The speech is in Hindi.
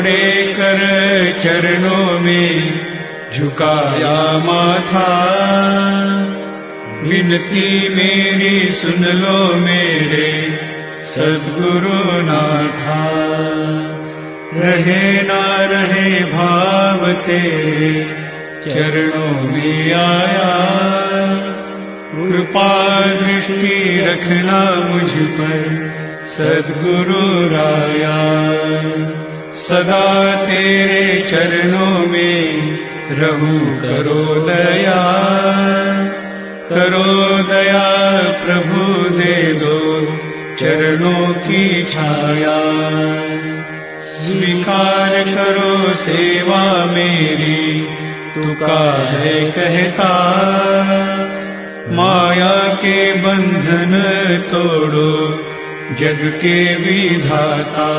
जोड़े कर चरणों में झुकाया माथा। विनती मेरी सुन लो मेरे सद्गुरु नाथा। रहे ना रहे भाव तेरे चरणों में आया। कृपा दृष्टि रखना मुझ पर सद्गुरु राया। सदा तेरे चरणों में रहूं करो दया। करो दया प्रभु दे दो चरणों की छाया। स्वीकार करो सेवा मेरी तू काहे कहता। माया के बंधन तोड़ो जग के विधाता।